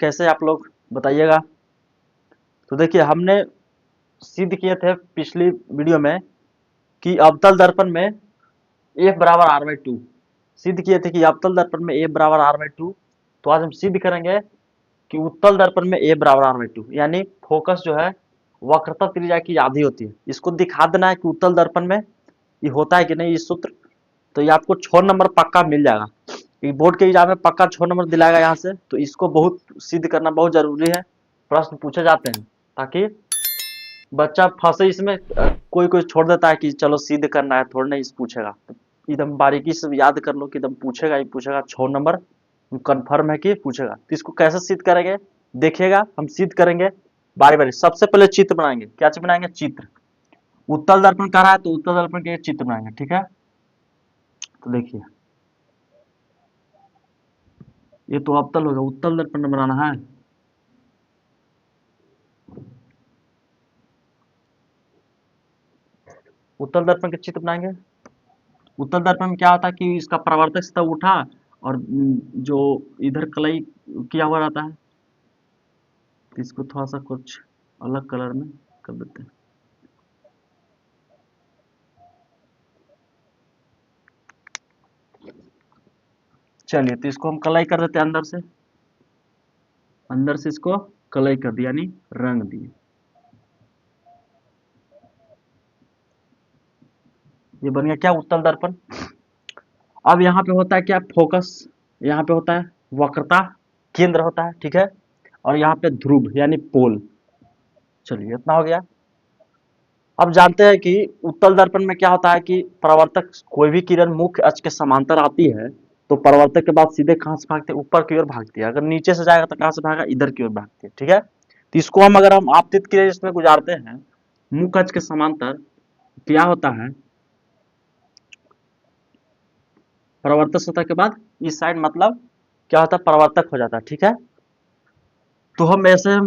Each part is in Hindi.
कैसे आप लोग बताइएगा। तो देखिए हमने सिद्ध किए थे पिछली वीडियो में कि अवतल दर्पण में F बराबर आर बाई टू सिद्ध किए थे कि अवतल दर्पण में F बराबर आर बाई टू। तो आज हम सिद्ध करेंगे कि उत्तल दर्पण में F बराबर आर बाई टू, यानी फोकस जो है वक्रता त्रिज्या की आधी होती है। इसको दिखा देना है कि उत्तल दर्पण में ये होता है कि नहीं इस सूत्र। तो ये आपको 6 नंबर पक्का मिल जाएगा, ये बोर्ड के एग्जाम में पक्का 6 नंबर दिलाएगा यहाँ से। तो इसको बहुत सिद्ध करना बहुत जरूरी है, प्रश्न पूछे जाते हैं ताकि बच्चा फंसे इसमें। कोई कोई छोड़ देता है कि चलो सिद्ध करना है, थोड़ा नहीं इस पूछेगा। तो एकदम बारीकी से याद कर लो कि एकदम पूछेगा ही पूछेगा, 6 नंबर कंफर्म है कि पूछेगा। तो इसको कैसे सिद्ध करेंगे देखिएगा, हम सिद्ध करेंगे बारी बारी। सबसे पहले चित्र बनाएंगे, क्या चित्र बनाएंगे? चित्र। उत्तल दर्पण कह रहा है तो उत्तल दर्पण के चित्र बनाएंगे, ठीक है। तो देखिए ये तो अवतल होगा, उत्तल दर्पण बनाना है। उत्तल दर्पण के चित्र बनाएंगे। उत्तल दर्पण में क्या होता है कि इसका परावर्तक सतह उठा और जो इधर कलई किया हुआ रहता है, तो इसको थोड़ा सा कुछ अलग कलर में कर देते हैं। चलिए तो इसको हम कलई कर देते हैं अंदर से इसको कलई कर दिया, यानी रंग दिए। ये बन गया क्या? उत्तल दर्पण। अब यहाँ पे होता है क्या? फोकस। यहाँ पे होता है वक्रता केंद्र होता है, ठीक है। और यहाँ पे ध्रुव यानी पोल। चलिए इतना हो गया। अब जानते हैं कि उत्तल दर्पण में क्या होता है कि परावर्तक कोई भी किरण मुख्य अक्ष के समांतर आती है तो परावर्तक के बाद सीधे कहाँ से भागते हैं? ऊपर की ओर भागती है। अगर नीचे से जाएगा तो कहाँ से भागेगा? इधर की ओर भागती है, ठीक है। तो इसको हम अगर हम आपतित किरण इसमें गुजारते हैं मुख्य अक्ष के समांतर, क्या होता है? परावर्तक सतह के बाद इस साइड मतलब क्या होता है? परावर्तक हो जाता है, ठीक है। तो हम ऐसे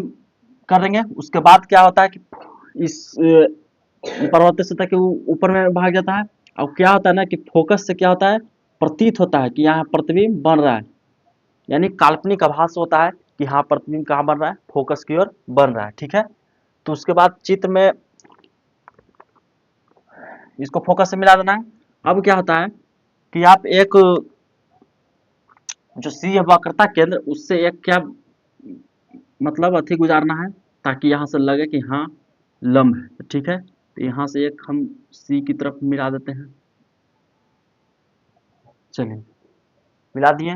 करेंगे। उसके बाद क्या होता है कि इस परावर्तक सतह के ऊपर में भाग जाता है। अब क्या होता है ना कि फोकस से क्या होता है? प्रतीत होता है कि यहाँ प्रतिबिंब बन रहा है, यानी काल्पनिक आभास होता है कि हाँ प्रतिबिंब कहाँ बन रहा है? फोकस की ओर बन रहा है, ठीक है। तो उसके बाद चित्र में इसको फोकस से मिला देना है। अब क्या होता है कि आप एक जो सी है वक्रता केंद्र, उससे एक क्या मतलब अथी गुजारना है ताकि यहाँ से लगे कि हाँ लंब है, ठीक है। तो यहाँ से एक हम सी की तरफ मिला देते हैं। चलिए मिला दिए।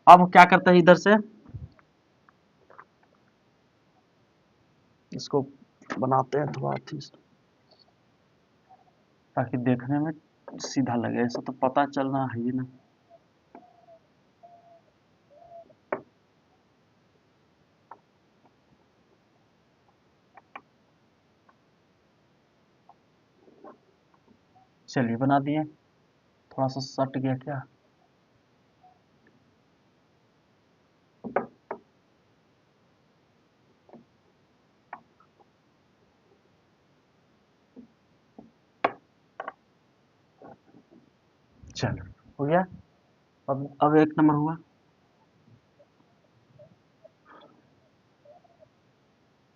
अब क्या करते हैं इधर से इसको बनाते हैं थोड़ा अथी ताकि देखने में सीधा लगे। ऐसा तो पता चलना है ही ना। चलिए बना दिए। थोड़ा सा सट गया क्या? चलो हो गया। अब एक नंबर हुआ,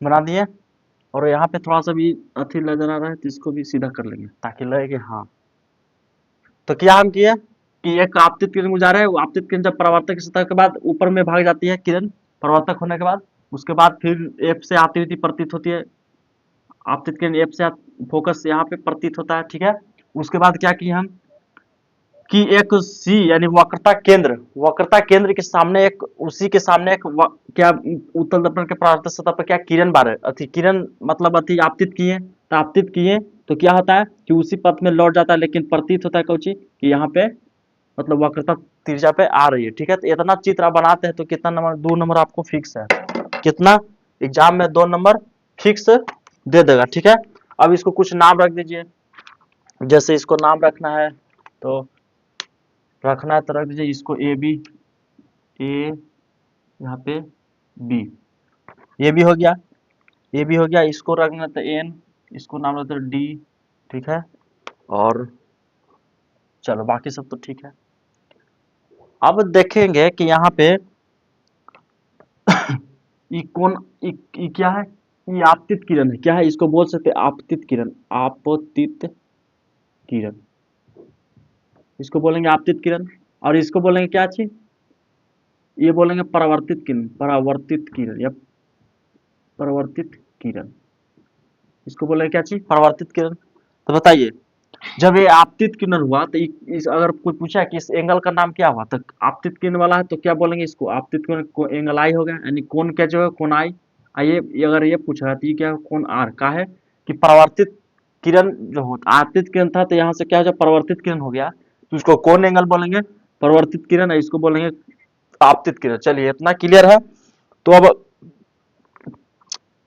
बना दिए। और यहाँ पे थोड़ा सा भी अथी नजर आ रहा है तो इसको भी सीधा कर लेंगे ताकि लगे कि हाँ। तो क्या हम किए कि एक आपतित किरण गुजारे, वो आपतित किरण जब परावर्तक की सतह के बाद ऊपर में भाग जाती है किरण परावर्तक होने के बाद, उसके बाद फिर एफ से आती हुई प्रतीत होती है। आपतित किरण एफ से फोकस यहाँ पे प्रतीत होता है, ठीक है। उसके बाद क्या किए हम कि एक सी यानी वक्रता केंद्र के सामने एक उसी के सामने एक क्या उत्तल दर्पण के परावर्तक सतह पर क्या किरण बारे अथी किरण मतलब अथी आपतित किए। तो आपतित किए तो क्या होता है कि उसी पथ में लौट जाता है, लेकिन प्रतीत होता है कौची कि यहाँ पे मतलब वक्रता त्रिज्या पे आ रही है, ठीक है। तो इतना चित्र आप बनाते हैं तो कितना नंबर? 2 नंबर आपको फिक्स है। कितना? एग्जाम में 2 नंबर फिक्स दे देगा, ठीक है। अब इसको कुछ नाम रख दीजिए, जैसे इसको नाम रखना है तो रखना है तो रख दीजिए इसको ए बी, ए यहाँ पे बी, ये भी हो गया, ये भी हो गया। इसको रखना था एन, इसको नाम रखते डी, ठीक है। और चलो बाकी सब तो ठीक है। अब देखेंगे कि यहाँ पे ये कौन, ये क्या है, ये आपतित किरण है, क्या है, इसको बोल सकते हैं आपतित किरण, आपतित किरण, इसको बोलेंगे आपतित किरण। और इसको बोलेंगे क्या चीज, ये बोलेंगे परावर्तित किरण, परावर्तित किरण या परावर्तित किरण, इसको बोलेंगे क्या चीज, परावर्तित किरण। तो बताइए, जब ये आपतित किरण हुआ तो अगर कोई पूछा कि इस एंगल का नाम क्या हुआ, तो आपतित किरण वाला है तो क्या बोलेंगे इसको, आपतित किरण को एंगल आई हो गया, यानी कोण क्या जो है कोण आई। आइए, अगर ये पूछा है तो ये क्या कोण आर का है, कि परावर्तित किरण जो होता, आपतित किरण था तो यहाँ से क्या हो जाए परावर्तित किरण हो गया, तो इसको कौन एंगल बोलेंगे, परावर्तित किरण है, इसको बोलेंगे आपतित किरण। चलिए इतना क्लियर है। तो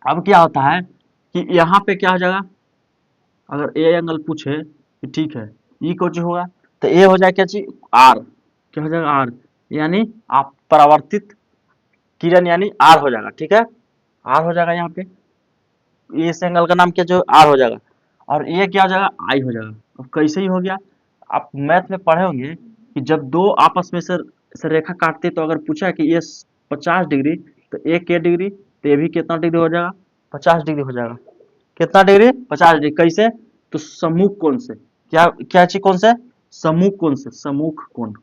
अब क्या होता है कि यहाँ पे क्या हो जाएगा, अगर ए एंगल पूछे कि ठीक है ई को जो होगा, तो ए हो जाए क्या चीज आर, क्या हो जाएगा आर, यानी आप परावर्तित किरण यानी आर हो जाएगा, ठीक है, आर हो जाएगा यहाँ पे, इस एंगल का नाम क्या जो आर हो जाएगा, और ये क्या हो जाएगा आई हो जाएगा। अब कैसे ही हो गया, आप मैथ में पढ़े होंगे कि जब दो आपस में से रेखा काटते तो अगर पूछा है कि ये 50 डिग्री, तो ए के डिग्री, तो ये भी कितना डिग्री हो जाएगा 50 डिग्री हो जाएगा, कितना डिग्री 50 डिग्री, कैसे, तो सम्मुख कोण से, क्या क्या चीज कौन से, सम्मुख कोण से, सम्मुख कोण,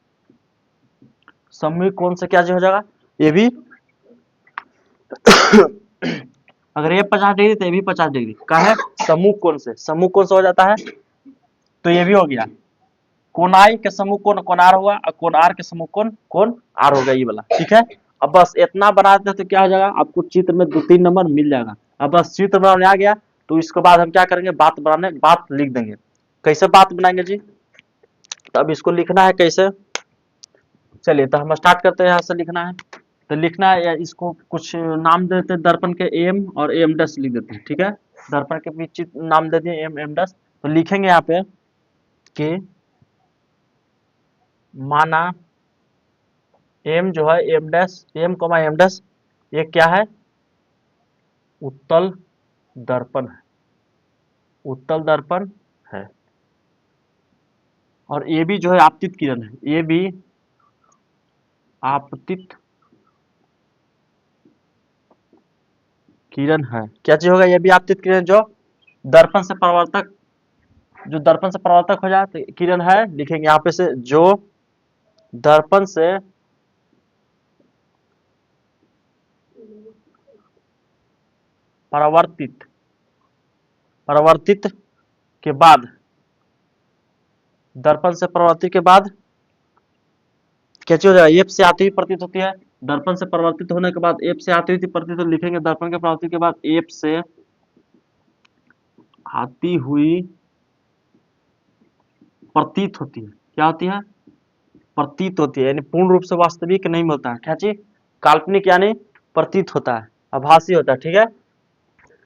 सम्मुख कोण से क्या चीज हो जाएगा, ये भी अगर ये 50 डिग्री तो ये भी 50 डिग्री का है, सम्मुख कोण से, सम्मुख कोण से हो जाता है, तो ये भी हो गया कोण आई के सम्मुख कोण कोण आर हुआ, और कोण आर के सम्मुख कोण कोण आर हो गया ये वाला, ठीक है। अब बस इतना बना देते तो क्या हो जाएगा, आपको चित्र में 2-3 नंबर मिल जाएगा। अब बस चित्र बनाने आ गया, तो इसके बाद हम क्या करेंगे, बात बनाने, बात लिख देंगे। कैसे बात बनाएंगे जी, तो अब इसको लिखना है कैसे, चलिए तो हम स्टार्ट करते हैं, यहाँ से लिखना है, तो लिखना है या इसको कुछ नाम दे देते हैं, दर्पण के एम और एम डस लिख देते हैं, ठीक है, दर्पण के बीच नाम दे दिए एम एम डस। तो लिखेंगे यहाँ पे कि माना एम जो है एम डैश, एम कमा एम डैश, ये क्या है, उत्तल दर्पण है, उत्तल दर्पण है। और ये भी जो है आपतित किरण है, ये भी आपतित किरण है, क्या चीज होगा, ये भी आपतित किरण जो दर्पण से परावर्तक, जो दर्पण से परावर्तक हो जाए तो किरण है, लिखेंगे यहाँ पे से जो दर्पण से परावर्तित, परावर्तित के बाद, दर्पण से परावर्तित के बाद क्या चीज हो जाएगा, एफ से आती हुई प्रतीत होती है, दर्पण से परिवर्तित होने के बाद एफ से आती हुई प्रतीत, तो लिखेंगे दर्पण के परावर्तित के बाद एफ से आती हुई प्रतीत होती है, क्या होती है, प्रतीत होती है, यानी पूर्ण रूप से वास्तविक नहीं मिलता है, क्या चीज, काल्पनिक यानी प्रतीत होता है, आभासी होता है, ठीक है।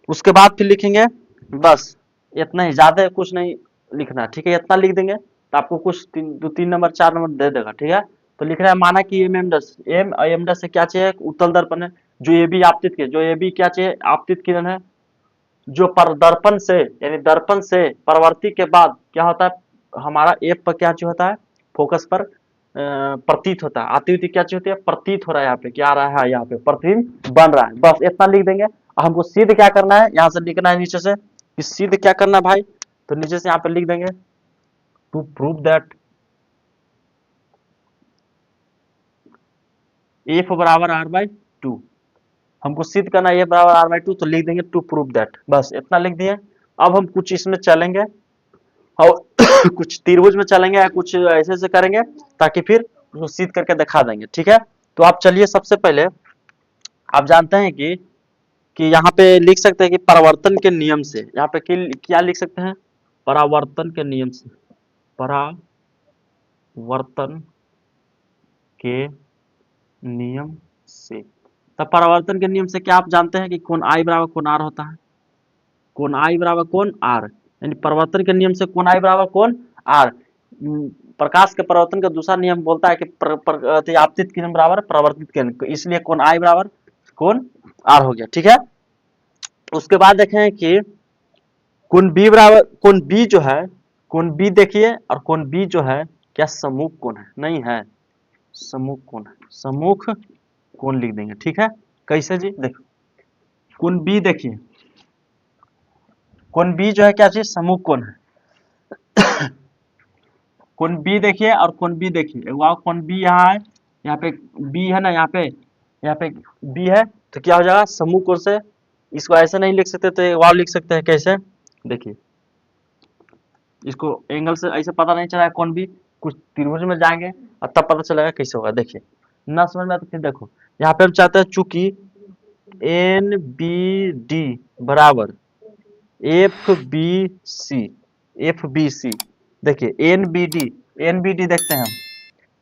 उसके बाद फिर लिखेंगे, बस इतना ही, ज्यादा कुछ नहीं लिखना, ठीक है, इतना लिख देंगे तो आपको कुछ 2-3 नंबर 4 नंबर दे देगा, ठीक है। तो लिख रहा है माना कि एम एम डस, एम एम डस से क्या चाहिए, उत्तल दर्पण है, जो ये भी आपतित किरण, जो ये भी क्या चाहिए आपतित किरण है, जो पर दर्पण से यानी दर्पण से परावर्तित के बाद क्या होता है, हमारा एप पर क्या चीज होता है, फोकस पर प्रतीत होता है, आती हुई क्या चीज होती है, प्रतीत हो रहा है, यहाँ पे क्या आ रहा है, यहाँ पे प्रतिबिंब बन रहा है, बस इतना लिख देंगे। हमको सिद्ध क्या करना है, यहाँ से लिखना है नीचे से कि सिद्ध क्या करना है भाई, तो नीचे से यहाँ पे लिख देंगे टू प्रूव दैट एफ बराबर आर बाई टू, हमको सिद्ध करना है ए बराबर आर बाई टू, तो लिख देंगे टू प्रूव दैट, बस इतना लिख दिए। अब हम कुछ इसमें चलेंगे और कुछ त्रिभुज में चलेंगे या कुछ ऐसे ऐसे करेंगे ताकि फिर उसको सिद्ध करके दिखा देंगे, ठीक है। तो आप चलिए, सबसे पहले आप जानते हैं कि यहाँ पे लिख सकते हैं कि परावर्तन के नियम से, यहाँ पे क्या लिख सकते हैं, परावर्तन के नियम से, परावर्तन के नियम से, तब परावर्तन के नियम से क्या आप जानते हैं कि कोण आई बराबर कोण आर होता है, कोण आई बराबर कोण आर, यानी परिवर्तन के नियम से कोण आई बराबर कोण आर। प्रकाश के परिवर्तन का दूसरा नियम बोलता है कि आपतित किरण बराबर परावर्तित किरण, इसलिए कोण आई बराबर कोण आर हो गया, ठीक है। उसके बाद देखें कि कोण बी बराबर, कोण बी जो है, कोण बी देखिए, और कोण बी जो है क्या सम्मुख कोण है, नहीं है सम्मुख कोण है, सम्मुख कोण लिख देंगे, ठीक है। कैसे जी? देखो कोण बी देखिए, कोण बी जो है क्या चीज? समूह कोण है। कोण बी देखिए और कोण बी देखिए, वाह कोण बी यहाँ है, यहाँ पे बी है ना, यहाँ पे बी है, तो क्या हो जाएगा? समूह कोण से इसको ऐसे नहीं लिख सकते तो वाव लिख सकते हैं। कैसे? देखिए इसको एंगल से ऐसे पता नहीं चला कौन भी, कुछ त्रिभुज में जाएंगे और तब पता चलेगा कैसे होगा। देखिए ना समझ में आता फिर देखो, यहाँ पे हम चाहते हैं चूंकि एन बी डी बराबर F B C, F B C, देखिए एन बी डी देखते हैं हम,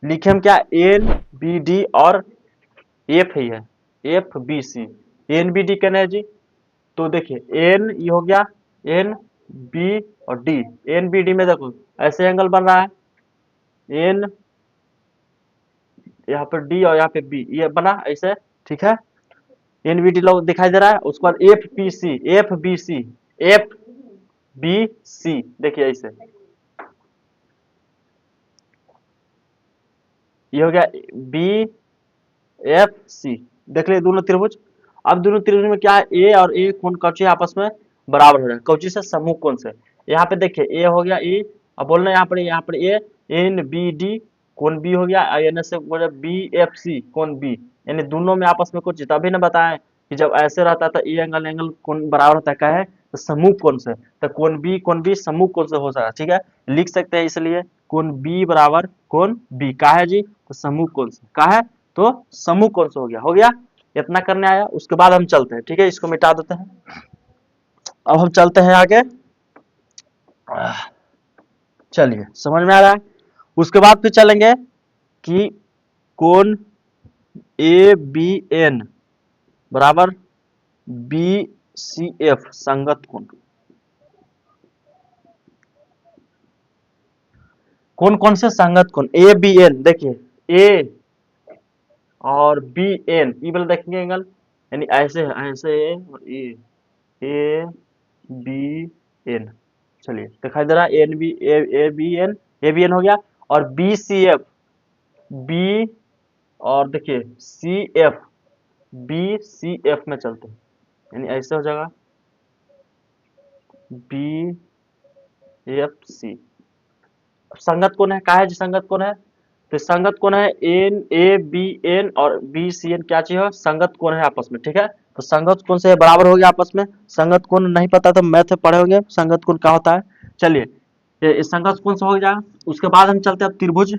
लिखे हम क्या? एन बी डी और एफ ही है, F B C, N B D कहना है जी। तो देखिए एन ये हो गया, एन बी और डी, एन बी डी में देखो ऐसे एंगल बन रहा है, एन यहाँ पर डी और यहाँ पे बी, ये बना ऐसे, ठीक है। एन बी डी लोग दिखाई दे रहा है, उसके बाद F B C, F B C, F B C, देखिए ऐसे ये हो गया बी एफ सी, देख लिये दोनों त्रिभुज। अब दोनों त्रिभुज में क्या है? ए और ए कोण कौची आपस में बराबर हो रहा है, कौची से? समूह कोण से। यहाँ पे देखिए ए हो गया ए, अब बोलना यहाँ पर ए, एन बी डी कोण बी हो गया, एन से बोले बी एफ सी कोण बी, यानी दोनों में आपस में कुछ, तभी ना बताएं कि जब ऐसे रहता है तो ए एंगल एंगल कोण बराबर होता है, क्या है? तो समूह कोण से, तो कोण बी समूह कोण से हो सकता, ठीक है, लिख सकते हैं इसलिए कोण बी बराबर कोण बी, का है जी? तो समूह कोण से, का है? तो समूह कोण से हो गया, हो गया। इतना करने आया, उसके बाद हम चलते हैं, ठीक है, इसको मिटा देते हैं। अब हम चलते हैं आगे, चलिए समझ में आ रहा है। उसके बाद फिर चलेंगे कि कोण ए बी एन बराबर बी सी एफ संगत कोण, कौन कौन से संगत कोण? ए बी एन, देखिए ए और बी एन, ये वाला देखेंगे एंगल, यानी ऐसे है, ऐसे ए और ए बी एन, चलिए दिखाई दे रहा है, N B A B N हो गया, और बी सी एफ, बी और देखिए C F, B C F में चलते हैं, यानी ऐसे हो जाएगा बी एफ सी। संगत कोण है, का है जी? संगत कोण है, तो संगत कोण है एन ए बी एन और बी सी एन, क्या चीज है? संगत कोण है आपस में, ठीक है। तो संगत कोण से बराबर हो गया आपस में। संगत कोण नहीं पता तो मैथ पढ़े होंगे संगत कोण क्या होता है। चलिए ये संगत कोण से हो जाएगा। उसके बाद हम चलते हैं त्रिभुज,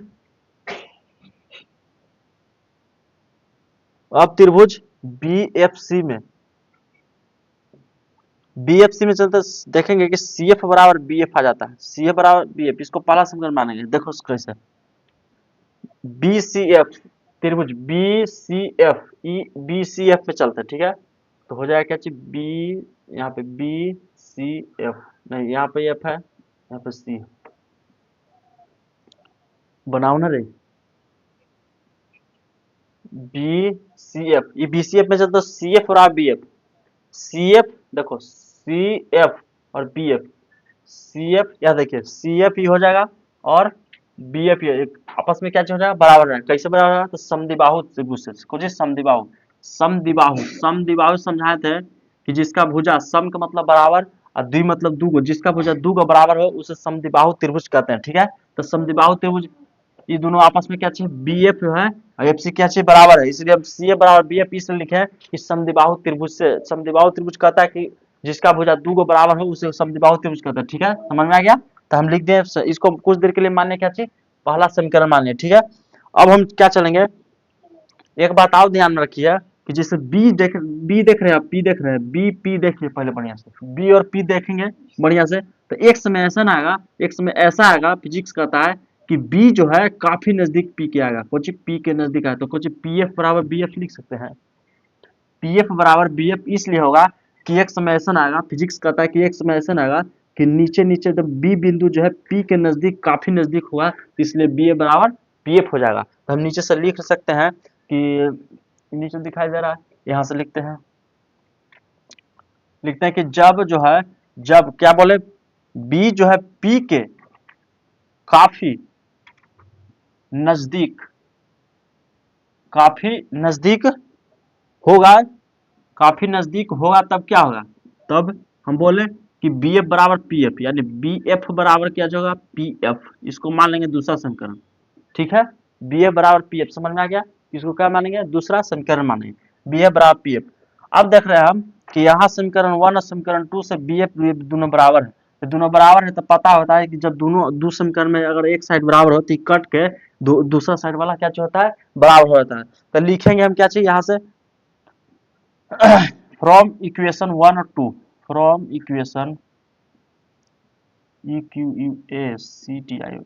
अब त्रिभुज बी एफ सी में, बी एफ सी में चलते देखेंगे कि सी एफ बराबर बी एफ आ जाता है, सी एफ बराबर बी एफ, इसको पहला समीकरण मानेंगे, देखो कैसे, बी सी एफ, त्रिभुज B C F, E B C F पे चलते हैं, ठीक है। तो हो जाएगा क्या चीज? बी, यहाँ पे बी सी एफ, नहीं यहाँ पे एफ है, यहाँ पे सी, बनाओ ना रे, बी सी एफ, ये बी सी एफ में चलते सी एफ और बी एफ, सी एफ देखो सी एफ और बी एफ, सी एफ यहाँ देखिए सी एफ ही हो जाएगा और बी एफ एक आपस में क्या हो जाएगा? बराबर है। कैसे बराबर है? तो समद्विबाहु त्रिभुज से, कुछ समद्विबाहु, समद्विबाहु समझाए थे कि जिसका भुजा सम का मतलब बराबर और द्वि मतलब दू को, जिसका भुजा दू को बराबर हो उसे समद्विबाहु त्रिभुज कहते हैं, ठीक है। तो समद्विबाहु त्रिभुज ये दोनों आपस में क्या चाहिए? बी एफ है और एफ सी क्या चाहिए? बराबर है, इसलिए हम सी एफ बराबर बी एफ इसलिए लिखे हैं कि समद्विबाहु त्रिभुज से, समद्विबाहु त्रिभुज कहता है कि जिसका भुजा दू को बराबर हो उसे समद्विबाहु त्रिभुज कहते हैं, ठीक है, समझ में आ गया। तो हम लिख दें इसको कुछ देर के लिए मानने क्या चाहिए? पहला समीकरण मान लिया, ठीक है। अब हम क्या चलेंगे, एक बात और ध्यान में रखिए कि जैसे बी देख रहे हैं आप, पी देख रहे हैं, बी पी देखिए पहले बढ़िया से, बी और पी देखेंगे बढ़िया से, तो एक समय ऐसा ना आएगा, एक समय ऐसा आएगा, फिजिक्स कहता है कि बी जो है काफी नजदीक पी के आएगा, कुछ पी के नजदीक आए तो कुछ पी एफ बराबर बी एफ लिख सकते हैं। पी एफ बराबर बी एफ इसलिए होगा कि एक समय ऐसा आएगा, फिजिक्स कहता है कि एक समय ऐसा आएगा कि नीचे नीचे जब बी बिंदु जो है पी के नजदीक काफी नजदीक हुआ, इसलिए बी ए बराबर पी एफ हो जाएगा। तो हम नीचे से लिख सकते हैं कि नीचे दिखाई दे रहा है, यहाँ से लिखते हैं कि जब जो है, जब क्या बोले, बी जो है पी के काफी नजदीक, काफी नजदीक होगा, काफी नजदीक होगा, तब क्या होगा, तब हम बोले कि बी एफ बराबर पी एफ, यानी बी एफ बराबर क्या होगा, पी एफ, इसको मान लेंगे दूसरा समीकरण। ठीक है, बी एफ बराबर पी एफ समझ में आ गया, इसको क्या मानेंगे, दूसरा समीकरण मानेंगे, बी एफ बराबर पी एफ। अब देख रहे हैं हम कि यहाँ समीकरण 1 और समीकरण 2 से बी एफ दोनों बराबर है, तो दोनों बराबर है तो पता होता है कि जब दोनों दो समीकरण में अगर एक साइड बराबर होती कट के दूसरा साइड वाला क्या होता है, बराबर हो जाता है। तो लिखेंगे हम क्या चाहिए यहाँ से, फ्रॉम इक्वेशन 1 और 2, फ्रॉम इक्वेशन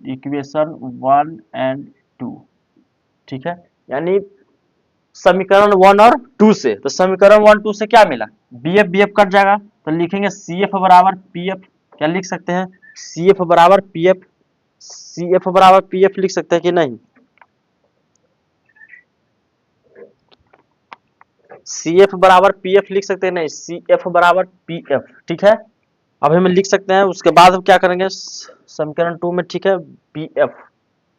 इक्वेशन 1 एंड 2। ठीक है, यानी समीकरण 1 और 2 से, तो समीकरण 1 2 से क्या मिला, बी एफ कट जाएगा, तो लिखेंगे सी एफ बराबर पी एफ, क्या लिख सकते हैं, सी एफ बराबर पी एफ, सी एफ बराबर पी एफ लिख सकते हैं कि नहीं, सी एफ बराबर पी एफ लिख सकते हैं नहीं, सी एफ बराबर पी एफ। ठीक है, अब हम लिख सकते हैं, उसके बाद हम क्या करेंगे समीकरण 2 में, ठीक है, बी एफ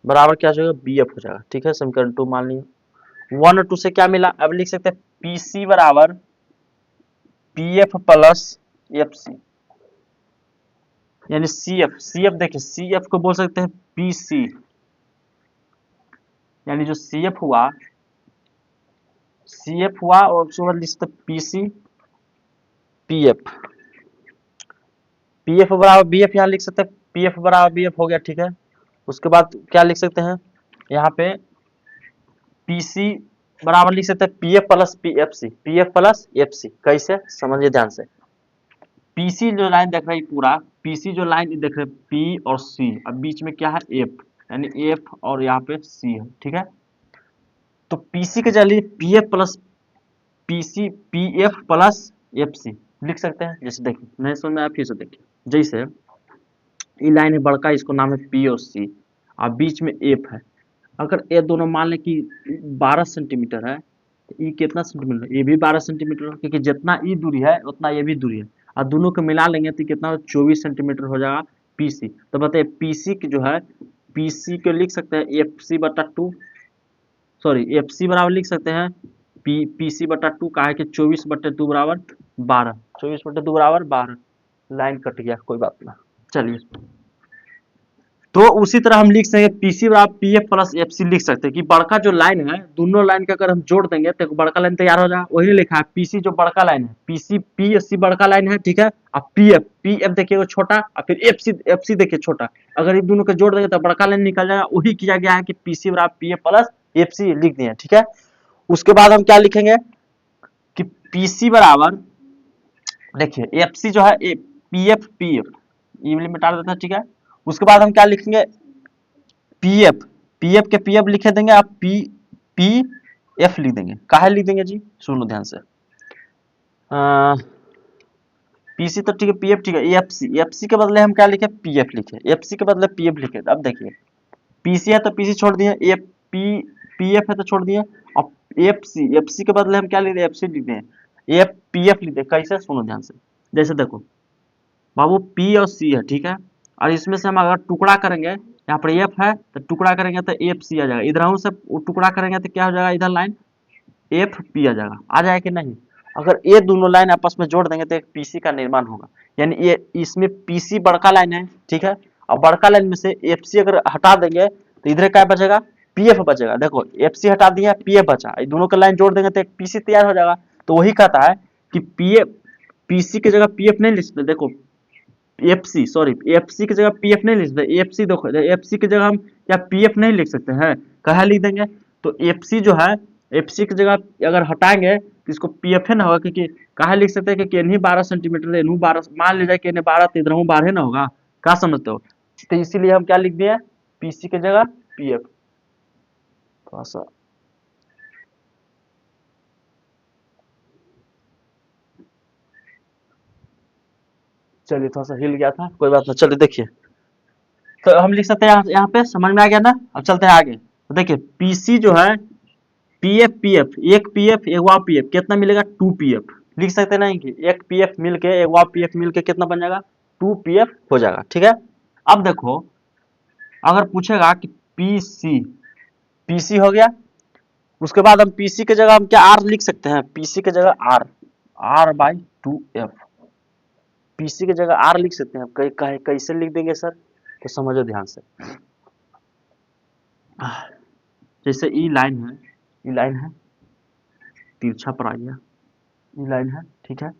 बराबर क्या हो जाएगा, बी एफ हो जाएगा। ठीक है, समीकरण 2 मान लीजिए, 1 और 2 से क्या मिला, अब लिख सकते हैं पी सी बराबर P F plus F C, यानी सी एफ, सी एफ देखिए, सी एफ को बोल सकते हैं पी सी, यानी जो सी एफ हुआ, सी एफ हुआ, और उसके बाद लिख सकते P C P F, P F बराबर बी एफ, यहाँ लिख सकते हैं पी एफ बराबर बी एफ हो गया। ठीक है, उसके बाद क्या लिख सकते हैं, यहाँ पे पी सी बराबर लिख सकते हैं P F plus P F C, P F plus F C, कैसे समझिए ध्यान से, पीसी जो लाइन देख रहे हैं पूरा, पीसी जो लाइन देख रहे हैं पी और सी, अब बीच में क्या है एफ, यानी एफ और यहाँ पे सी है। ठीक है, तो पीसी के जरिए P F plus PC P F plus F C लिख सकते हैं। जैसे देखिए, नहीं समझ में आया फिर से देखिए, जैसे ये लाइन है बड़का, इसको नाम है पी और सी, और बीच में एफ है, अगर ये दोनों मान लें कि 12 सेंटीमीटर है, तो ये कितना सेंटीमीटर, ये भी 12 सेंटीमीटर, क्योंकि जितना ई दूरी है उतना ये भी दूरी है, और दोनों को मिला लेंगे तो कितना 24 सेंटीमीटर हो जाएगा पीसी। तो बताइए पीसी की जो है, पीसी को लिख सकते हैं एफ सी बटा टू, सॉरी एफ सी बराबर लिख सकते हैं पीसी बटा टू, का है कि 24 बटे 2 बराबर 12, 24 बटे 2 बराबर 12, लाइन कट गया, कोई बात ना, चलिए। तो उसी तरह हम लिख सकते पीसी बराबर P F plus F C लिख सकते हैं कि बड़का जो लाइन है, दोनों लाइन का अगर हम जोड़ देंगे तो बड़का लाइन तैयार हो जाएगा, वही लिखा है पीसी जो बड़का लाइन है, पीसी पी एस सी बड़का लाइन है। ठीक है, अब पी एफ देखिए छोटा, और फिर एफ सी देखिए छोटा, अगर इन दोनों को जोड़ देंगे तो बड़का लाइन निकल जाएगा, वही किया गया है कि पीसी बराबर P F plus F C लिख दिए। ठीक है, उसके बाद हम क्या लिखेंगे कि पीसी बराबर, देखिए एफ सी जो है पी एफ ये मिटा देते हैं। ठीक है, उसके बाद हम क्या लिखेंगे, पीएफ, पीएफ के पीएफ लिखे देंगे, आप पी पी एफ लिख देंगे, काहे लिख देंगे जी, सुनो ध्यान से, पीसी तो ठीक है, पीएफ ठीक है, एफसी के बदले हम क्या लिखे, पीएफ लिखे, एफसी के बदले पीएफ लिखे। अब देखिए पीसी है तो पीसी छोड़ दिए, एफ पी पीएफ है तो छोड़ दिए, और एफसी के बदले हम क्या लिख दिए, एफसी लिख दिए, एफ पीएफ लिख दिए। कैसे, सुनो ध्यान से, जैसे देखो बाबू पी और सी है, ठीक है, और इसमें से हम अगर टुकड़ा करेंगे, यहाँ पर एफ है तो टुकड़ा करेंगे तो एफ सी आ जाएगा, इधर से टुकड़ा करेंगे तो क्या हो जाएगा, इधर लाइन एफ पी आ जाएगा, आ जाएगा कि नहीं। अगर ये दोनों लाइन आपस में जोड़ देंगे तो एक पीसी का निर्माण होगा, यानी ये इसमें पीसी बड़का लाइन है। ठीक है, और बड़का लाइन में से एफ सी अगर हटा देंगे तो इधर क्या बचेगा, पीएफ बचेगा। देखो एफ सी हटा दिया, पीएफ बचा, ये दोनों का लाइन जोड़ देंगे तो एक पीसी तैयार हो जाएगा। तो वही कहता है कि पीएफ, पीसी की जगह पीएफ नहीं लिख सकते, देखो एफसी, सॉरी एफसी की जगह पीएफ नहीं लिख सकते, एफसी देखो एफसी की जगह हम क्या पीएफ नहीं लिख सकते हैं, कहा लिख देंगे, तो एफसी जो है, एफसी की जगह अगर हटाएंगे तो इसको पीएफ है ना होगा, क्योंकि कहा लिख सकते हैं कि इन्हीं 12 सेंटीमीटर है, इन्हू 12, मान लीजिए कि इन्हें 12 तो इधर 12 ना होगा, क्या समझते हो, तो इसीलिए हम क्या लिख दिए, पीसी की जगह पीएफ। थोड़ा सा चलिए, थोड़ा सा हिल गया था, कोई बात नहीं, चलिए देखिए, तो हम लिख सकते हैं यहाँ पे, समझ में आ गया ना। अब चलते हैं आगे, तो देखिए पीसी जो है पीएफ पीएफ, एक पीएफ एक वाव पीएफ, कितना मिलेगा, 2 पीएफ लिख सकते नहीं कि एक पीएफ मिलके एक वाव पीएफ मिलके कितना बन जाएगा, 2 पीएफ हो जाएगा। ठीक है, अब देखो अगर पूछेगा कि पीसी, पीसी हो गया, उसके बाद हम पीसी की जगह हम क्या आर लिख सकते हैं, पीसी की जगह are, R by 2f, PC की जगह आर लिख सकते हैं। कैसे लिख देंगे सर, तो समझो ध्यान से। जैसे ई लाइन है, ई लाइन है, तिरछा पर आ गया, ई लाइन है, ठीक है।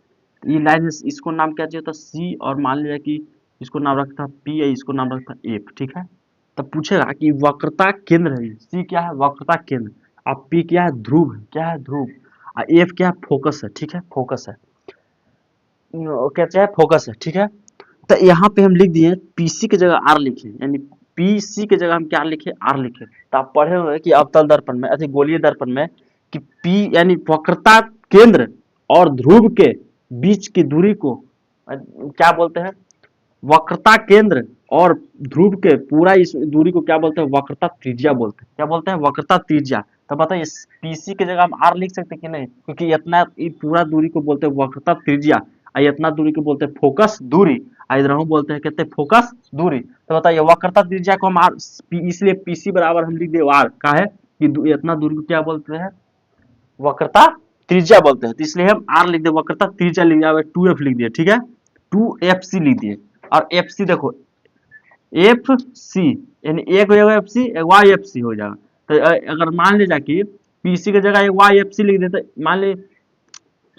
ई लाइन है, इसको नाम क्या चाहिए था, सी, और मान लिया कि इसको नाम रखता पी है, इसको नाम रखता एफ, ठीक है। तब पूछेगा कि वक्रता केंद्र है, सी क्या है, वक्रता केंद्र, अब पी क्या है, ध्रुव है, क्या है, ध्रुव, और एफ क्या है, फोकस है, ठीक है, फोकस है, क्या है, फोकस है, ठीक है। तो यहाँ पे हम लिख दिए पीसी की जगह आर लिखे, यानी पीसी की जगह हम क्या लिखे, आर लिखे। तो आप पढ़े हुए कि अवतल दर्पण में, अति गोलीय दर्पण में, कि पी यानी वक्रता केंद्र और ध्रुव के बीच की दूरी को क्या बोलते हैं, वक्रता केंद्र और ध्रुव के पूरा इस दूरी को क्या बोलते हैं, वक्रता त्रिज्या बोलते हैं। क्या बोलते हैं, वक्रता त्रिज्या। तो बताइए पीसी की जगह हम आर लिख सकते हैं कि नहीं, क्योंकि इतना पूरा दूरी को बोलते हैं वक्रता त्रिज्या, और इतना दूरी को बोलते हैं फोकस दूरी, और इधर हम बोलते हैं कहते हैं फोकस दूरी। तो बताइए वक्रता त्रिज्या को हम आर, इसलिए पीसी बराबर हम लिख दे आर का है कि इतना दूरी को क्या बोलते हैं, वक्रता त्रिज्या बोलते हैं। तो इसलिए हम आर लिख दे, वक्रता त्रिज्या लिख दिया, 2f लिख दिया, ठीक है, 2fc लिख दिए। और fc देखो, एफ सी यानी एक हो जाएगा एफ सी, एक वाई एफ सी हो जाएगा। तो अगर मान लीजिए कि पीसी की जगह एक वाई एफ सी लिख देते, मान ली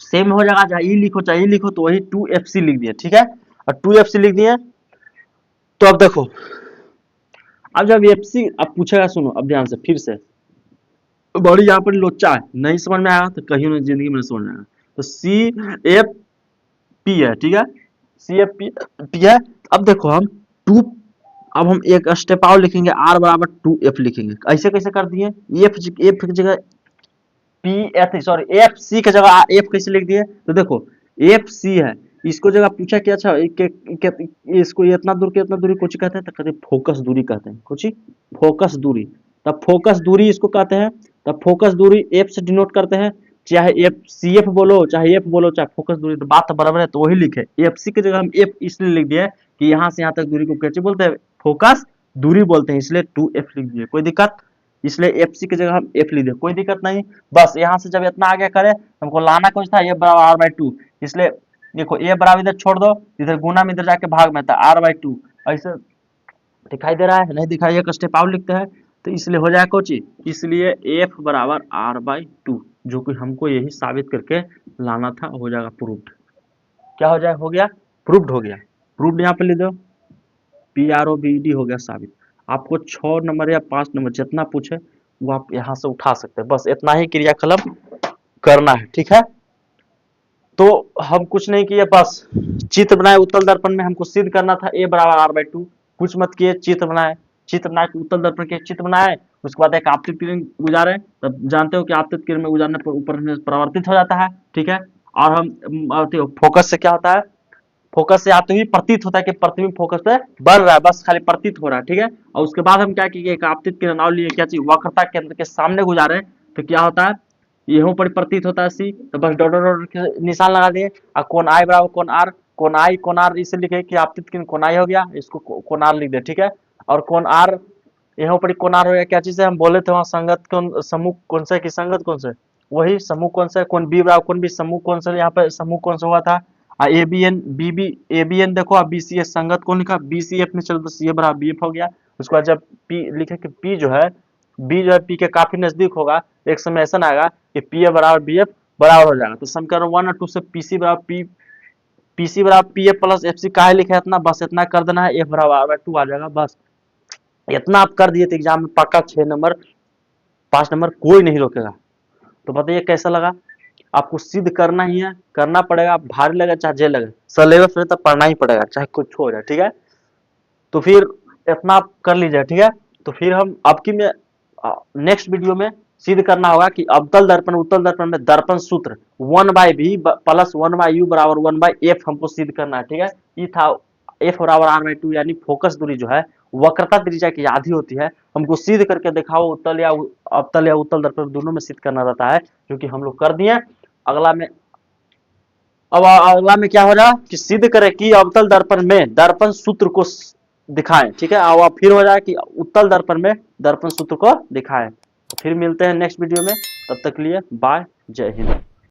सेम हो जाएगा, चाहे ई लिखो चाहे ई लिखो, तो वही 2fc लिख दिए, ठीक है। और 2fc लिख दिए, तो अब देखो, अब जब एफ सी अब पूछेगा, सुनो अब ध्यान से फिर से, बड़ी यहाँ पर लोचा है, नहीं समझ में आया तो कहीं ना जिंदगी में समझ में आएगा। तो सी एफ पी है, ठीक है, सी एफ पी है। अब देखो हम टू, अब हम एक स्टेप और लिखेंगे, आर बराबर 2f लिखेंगे। ऐसे कैसे कर दिए, एफ की जगह P F, sorry F C की जगह एफ कैसे लिख दिए, तो देखो एफ सी है, इसको जगह पूछा क्या, अच्छा इसको इतना दूर के इतना दूरी कुछ कहते हैं, तो कहते हैं फोकस दूरी कहते हैं, कुछ फोकस दूरी। तब फोकस दूरी इसको कहते हैं, तब फोकस दूरी एफ से डिनोट करते हैं, चाहे एफ सी एफ बोलो चाहे एफ बोलो चाहे फोकस दूरी, तो बात तो बराबर है, तो वही लिखे। एफ सी की जगह हम एफ इसलिए लिख दिए कि यहाँ से यहाँ तक दूरी को कैसे बोलते हैं, फोकस दूरी बोलते हैं, इसलिए 2f लिख दिए, कोई दिक्कत, इसलिए एफ सी की जगह हम एफ लिख दिए, कोई दिक्कत नहीं। बस यहाँ से जब इतना आगे करे, हमको लाना कुछ था, ए बराबर आर बाई 2, इसलिए देखो ए बराबर इधर छोड़ दो, इधर गुना में इधर जाके भाग में था, आर बाई 2 ऐसे दिखाई दे रहा है, नहीं दिखाई, एक स्टेप आउट लिखते हैं, तो इसलिए हो जाए कोची, इसलिए एफ बराबर आर बाई 2, जो कि हमको यही साबित करके लाना था, हो जाएगा प्रूव्ड। क्या हो जाए, हो गया प्रूव्ड, हो गया प्रूव्ड, यहाँ पे लिख दो, P R O B D, हो गया साबित। आपको 6 नंबर या 5 नंबर जितना पूछे वो आप यहाँ से उठा सकते हैं, बस इतना ही क्रियाकलाप करना है, ठीक है। तो हम कुछ नहीं किए, बस चित्र बनाए उत्तल दर्पण में, हमको सिद्ध करना था ए बराबर आर बाई 2, कुछ मत किए, चित्र बनाए, चित्र बना के उत्तल दर्पण के चित्र बनाए, उसके बाद एक आपतित किरण गुजारे, तब जानते हो कि आपतित किरण में गुजारने पर ऊपर में परावर्तित हो जाता है, ठीक है। और हम फोकस से क्या होता है, फोकस से आते ही प्रतीत होता है कि प्रतिबिंब फोकस पे बन रहा है, बस खाली प्रतीत हो रहा है, ठीक है। और उसके बाद हम क्या किए, एक आपतित किरण और लिए, क्या चीज, वक्रता केंद्र के सामने गुजारे, तो क्या होता है, यहाँ पर प्रतीत होता है सी, तो बस डॉट डॉट के निशान लगा दिए, और कोण आई बराबर कोण आर इसे लिखे कि आपतित किरण कोण आई हो गया, इसको कोण आर लिख दे, ठीक है। और कोण आर, यहाँ पर कोण आर हो गया, क्या चीज है, हम बोले थे वहां संगत कौन, समूह कौन सा की संगत कौन सा, वही समूह कौन सा, कोण बी बराबर कोण बी, समूह कौन सा, यहाँ पे समूह कौन सा हुआ था, A B N B B, A B N देखो, बी सी एस संगत कौन लिखा, बी सी एफ में, चलो तो सी ए बराबर बी एफ हो गया। उसके बाद जब पी लिखे कि पी जो है, बी जो है पी के काफी नजदीक होगा, एक समय ऐसा आएगा कि पी ए बराबर बी एफ बराबर हो जाएगा, तो समीकरण 1 और 2 से पीसी बराबर पीसी बराबर P F plus F C का लिखा है, इतना बस इतना कर देना है, एफ बराबर आर बाई 2 आ जाएगा, बस इतना आप कर दिए तो एग्जाम में पक्का 6 नंबर 5 नंबर कोई नहीं रोकेगा। तो बताइए कैसा लगा, आपको सिद्ध करना ही है, करना पड़ेगा, भारी लगे चाहे जेल लगे, सिलेबस में तो पढ़ना ही पड़ेगा, चाहे कुछ हो जाए, ठीक है। तो फिर इतना आप कर लीजिए, ठीक है। तो फिर हम अब की में नेक्स्ट वीडियो में सिद्ध करना होगा कि अवतल दर्पण उत्तल दर्पण में दर्पण सूत्र 1/v प्लस 1/u बराबर 1/f हमको सिद्ध करना है, ठीक है। ये था f बराबर r बाई 2, यानी फोकस दूरी जो है वक्रता त्रिज्या की आधी होती है, हमको सिद्ध करके दिखाओ, उत्तल या अवतल या उत्तल दर्पण दोनों में सिद्ध करना रहता है, जो कि हम लोग कर दिए। अगला में, अब अगला में क्या हो रहा कि सिद्ध करें कि अवतल दर्पण में दर्पण सूत्र को दिखाएं, ठीक है। अब फिर हो जाए कि उत्तल दर्पण में दर्पण सूत्र को दिखाएं। फिर मिलते हैं नेक्स्ट वीडियो में, तब तक के लिए बाय, जय हिंद।